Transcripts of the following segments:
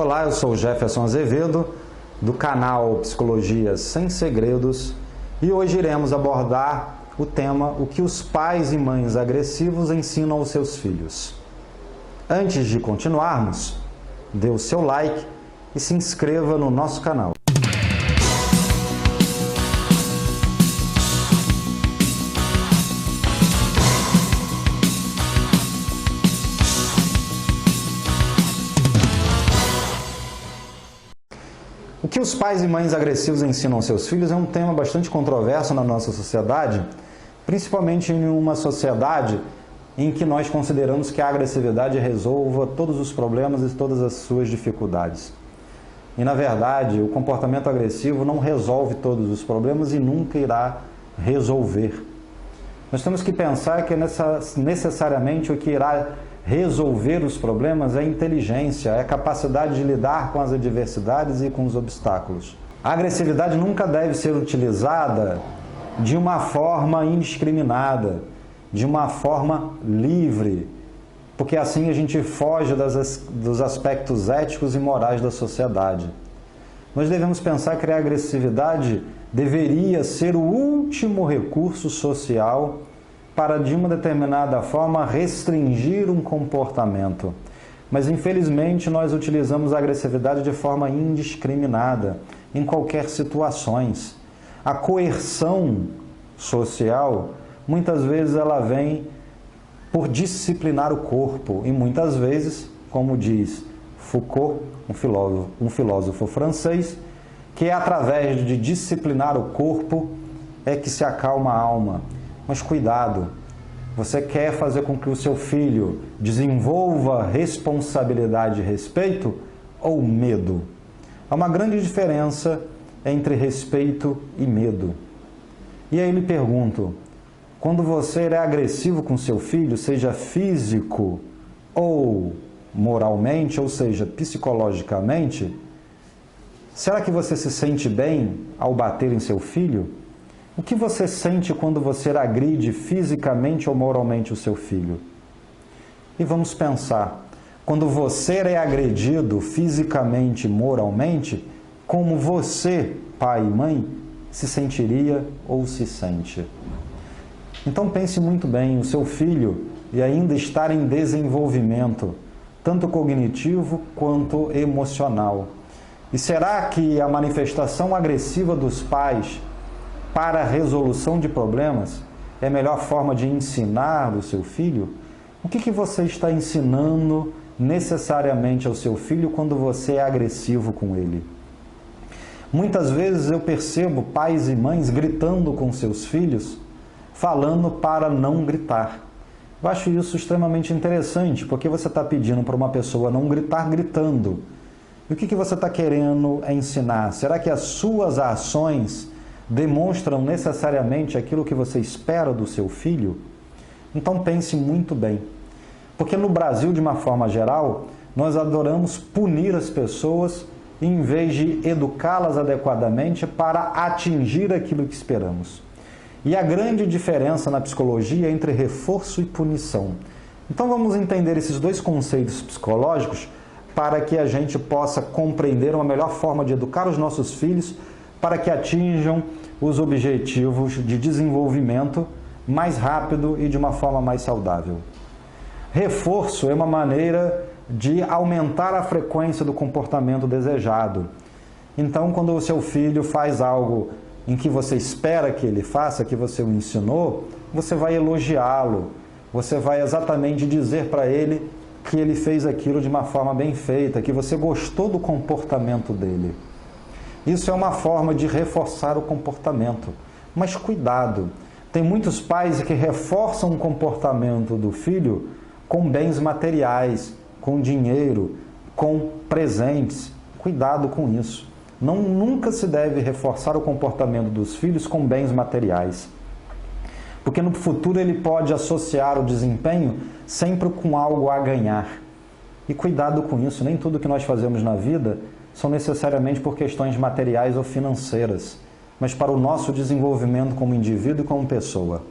Olá, eu sou o Jefferson Azevedo, do canal Psicologia Sem Segredos, e hoje iremos abordar o tema o que os pais e mães agressivos ensinam aos seus filhos. Antes de continuarmos, dê o seu like e se inscreva no nosso canal. O que os pais e mães agressivos ensinam aos seus filhos é um tema bastante controverso na nossa sociedade, principalmente em uma sociedade em que nós consideramos que a agressividade resolva todos os problemas e todas as suas dificuldades. E, na verdade, o comportamento agressivo não resolve todos os problemas e nunca irá resolver. Nós temos que pensar que necessariamente o que irá resolver os problemas é a inteligência, é a capacidade de lidar com as adversidades e com os obstáculos. A agressividade nunca deve ser utilizada de uma forma indiscriminada, de uma forma livre, porque assim a gente foge dos aspectos éticos e morais da sociedade. Nós devemos pensar que a agressividade deveria ser o último recurso social para, de uma determinada forma, restringir um comportamento. Mas, infelizmente, nós utilizamos a agressividade de forma indiscriminada, em qualquer situação. A coerção social, muitas vezes, ela vem por disciplinar o corpo, e muitas vezes, como diz Foucault, um filósofo francês, que é através de disciplinar o corpo é que se acalma a alma. Mas cuidado, você quer fazer com que o seu filho desenvolva responsabilidade e respeito ou medo? Há uma grande diferença entre respeito e medo. E aí lhe pergunto, quando você é agressivo com seu filho, seja físico ou moralmente, ou seja, psicologicamente, será que você se sente bem ao bater em seu filho? O que você sente quando você agride fisicamente ou moralmente o seu filho? E vamos pensar, quando você é agredido fisicamente e moralmente, como você, pai e mãe, se sentiria ou se sente? Então pense muito bem, o seu filho e ainda estar em desenvolvimento, tanto cognitivo quanto emocional. E será que a manifestação agressiva dos pais para a resolução de problemas é a melhor forma de ensinar o seu filho? O que você está ensinando necessariamente ao seu filho quando você é agressivo com ele? Muitas vezes eu percebo pais e mães gritando com seus filhos, falando para não gritar. Eu acho isso extremamente interessante, porque você está pedindo para uma pessoa não gritar gritando. E o que você está querendo ensinar? Será que as suas ações demonstram necessariamente aquilo que você espera do seu filho? Então pense muito bem. Porque no Brasil, de uma forma geral, nós adoramos punir as pessoas em vez de educá-las adequadamente para atingir aquilo que esperamos. E a grande diferença na psicologia é entre reforço e punição. Então vamos entender esses dois conceitos psicológicos para que a gente possa compreender uma melhor forma de educar os nossos filhos para que atinjam os objetivos de desenvolvimento mais rápido e de uma forma mais saudável. Reforço é uma maneira de aumentar a frequência do comportamento desejado. Então, quando o seu filho faz algo em que você espera que ele faça, que você o ensinou, você vai elogiá-lo, você vai exatamente dizer para ele que ele fez aquilo de uma forma bem feita, que você gostou do comportamento dele. Isso é uma forma de reforçar o comportamento. Mas cuidado, tem muitos pais que reforçam o comportamento do filho com bens materiais, com dinheiro, com presentes. Cuidado com isso. Nunca se deve reforçar o comportamento dos filhos com bens materiais. Porque no futuro ele pode associar o desempenho sempre com algo a ganhar. E cuidado com isso, nem tudo que nós fazemos na vida são necessariamente por questões materiais ou financeiras, mas para o nosso desenvolvimento como indivíduo e como pessoa.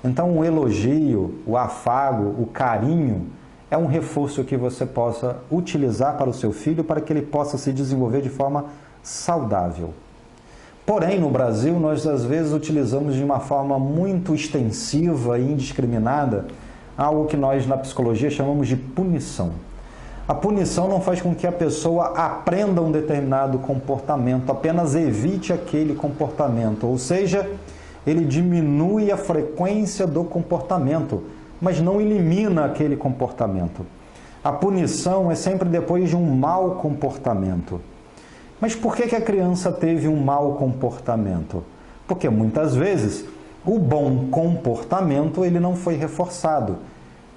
Então o elogio, o afago, o carinho é um reforço que você possa utilizar para o seu filho para que ele possa se desenvolver de forma saudável. Porém, no Brasil, nós às vezes utilizamos de uma forma muito extensiva e indiscriminada algo que nós na psicologia chamamos de punição. A punição não faz com que a pessoa aprenda um determinado comportamento, apenas evite aquele comportamento, ou seja, ele diminui a frequência do comportamento, mas não elimina aquele comportamento. A punição é sempre depois de um mau comportamento. Mas por que a criança teve um mau comportamento? Porque muitas vezes o bom comportamento ele não foi reforçado.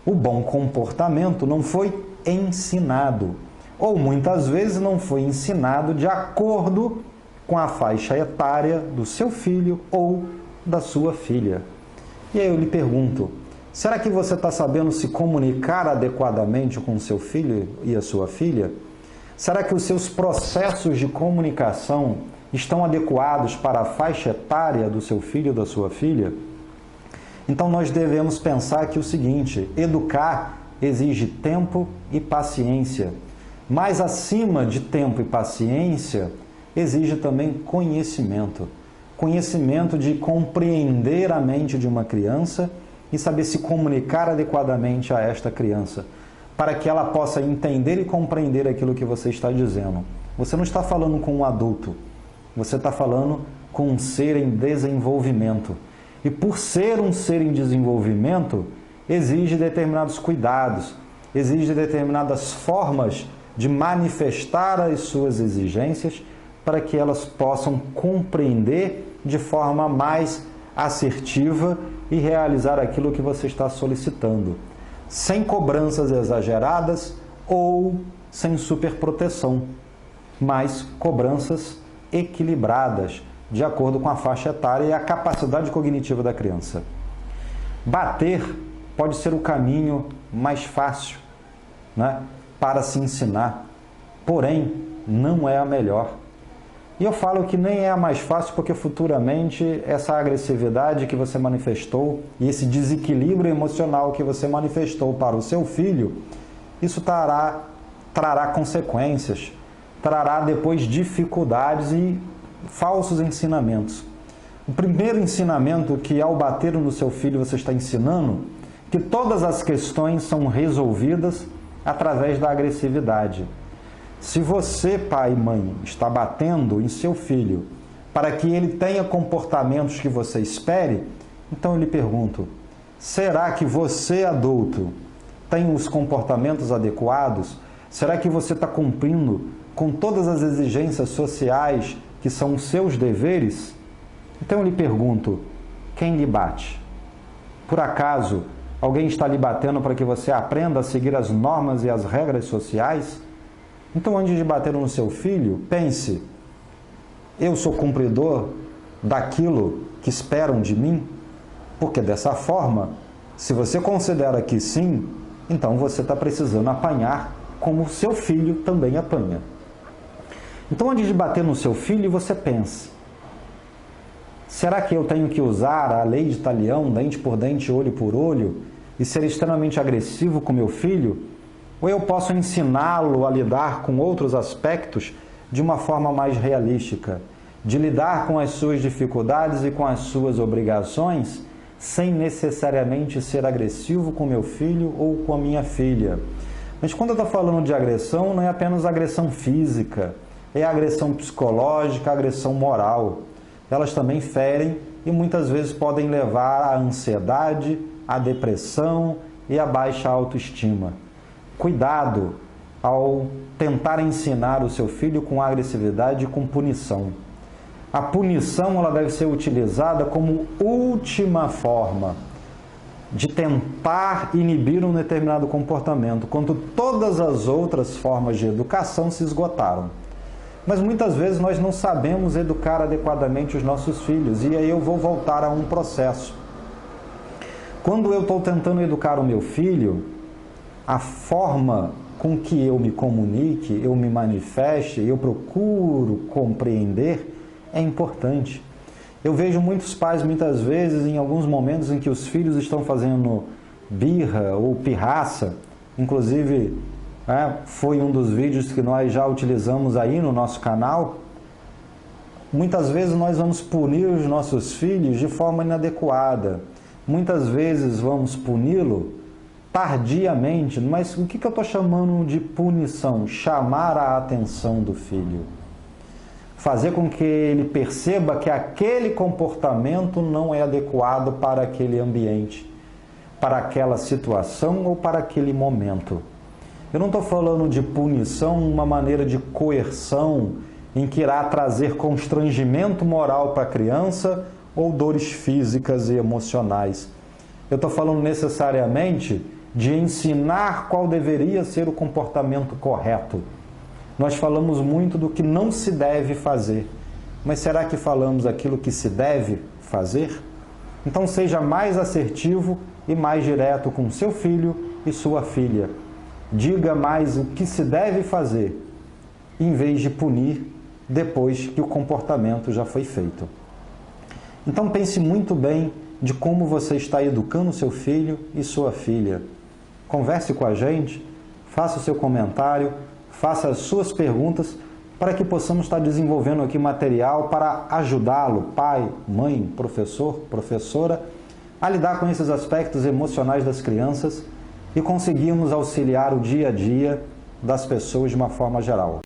O bom comportamento não foi ensinado. Ou muitas vezes não foi ensinado de acordo com a faixa etária do seu filho ou da sua filha. E aí eu lhe pergunto, será que você está sabendo se comunicar adequadamente com o seu filho e a sua filha? Será que os seus processos de comunicação estão adequados para a faixa etária do seu filho ou da sua filha? Então nós devemos pensar que o seguinte, educar exige tempo e paciência, mas acima de tempo e paciência, exige também conhecimento. Conhecimento de compreender a mente de uma criança e saber se comunicar adequadamente a esta criança, para que ela possa entender e compreender aquilo que você está dizendo. Você não está falando com um adulto, você está falando com um ser em desenvolvimento. E por ser um ser em desenvolvimento, exige determinados cuidados, exige determinadas formas de manifestar as suas exigências para que elas possam compreender de forma mais assertiva e realizar aquilo que você está solicitando, sem cobranças exageradas ou sem superproteção, mas cobranças equilibradas, de acordo com a faixa etária e a capacidade cognitiva da criança. Bater pode ser o caminho mais fácil, né, para se ensinar, porém não é a melhor. E eu falo que nem é a mais fácil porque futuramente essa agressividade que você manifestou e esse desequilíbrio emocional que você manifestou para o seu filho, isso trará consequências, trará depois dificuldades e falsos ensinamentos. O primeiro ensinamento que ao bater no seu filho você está ensinando que todas as questões são resolvidas através da agressividade. Se você, pai e mãe, está batendo em seu filho para que ele tenha comportamentos que você espere, então eu lhe pergunto, será que você, adulto, tem os comportamentos adequados? Será que você está cumprindo com todas as exigências sociais que são os seus deveres? Então eu lhe pergunto, quem lhe bate? Por acaso, alguém está lhe batendo para que você aprenda a seguir as normas e as regras sociais? Então, antes de bater no seu filho, pense, eu sou cumpridor daquilo que esperam de mim? Porque dessa forma, se você considera que sim, então você está precisando apanhar como o seu filho também apanha. Então, antes de bater no seu filho, você pense, será que eu tenho que usar a lei de talião, dente por dente, olho por olho, e ser extremamente agressivo com meu filho? Ou eu posso ensiná-lo a lidar com outros aspectos de uma forma mais realística, de lidar com as suas dificuldades e com as suas obrigações, sem necessariamente ser agressivo com meu filho ou com a minha filha. Mas quando eu estou falando de agressão, não é apenas agressão física, é agressão psicológica, agressão moral. Elas também ferem e muitas vezes podem levar à ansiedade, à depressão e à baixa autoestima. Cuidado ao tentar ensinar o seu filho com agressividade e com punição. A punição ela deve ser utilizada como última forma de tentar inibir um determinado comportamento, quando todas as outras formas de educação se esgotaram. Mas muitas vezes nós não sabemos educar adequadamente os nossos filhos, e aí eu vou voltar a um processo. Quando eu estou tentando educar o meu filho, a forma com que eu me comunique, eu me manifeste, eu procuro compreender, é importante. Eu vejo muitos pais, muitas vezes, em alguns momentos em que os filhos estão fazendo birra ou pirraça, inclusive foi um dos vídeos que nós já utilizamos aí no nosso canal. Muitas vezes nós vamos punir os nossos filhos de forma inadequada. Muitas vezes vamos puni-lo tardiamente, mas o que eu estou chamando de punição? Chamar a atenção do filho. Fazer com que ele perceba que aquele comportamento não é adequado para aquele ambiente, para aquela situação ou para aquele momento. Eu não estou falando de punição, uma maneira de coerção, em que irá trazer constrangimento moral para a criança ou dores físicas e emocionais. Eu estou falando necessariamente de ensinar qual deveria ser o comportamento correto. Nós falamos muito do que não se deve fazer, mas será que falamos aquilo que se deve fazer? Então seja mais assertivo e mais direto com seu filho e sua filha. Diga mais o que se deve fazer, em vez de punir depois que o comportamento já foi feito. Então pense muito bem de como você está educando seu filho e sua filha. Converse com a gente, faça o seu comentário, faça as suas perguntas, para que possamos estar desenvolvendo aqui material para ajudá-lo, pai, mãe, professor, professora, a lidar com esses aspectos emocionais das crianças e conseguirmos auxiliar o dia a dia das pessoas de uma forma geral.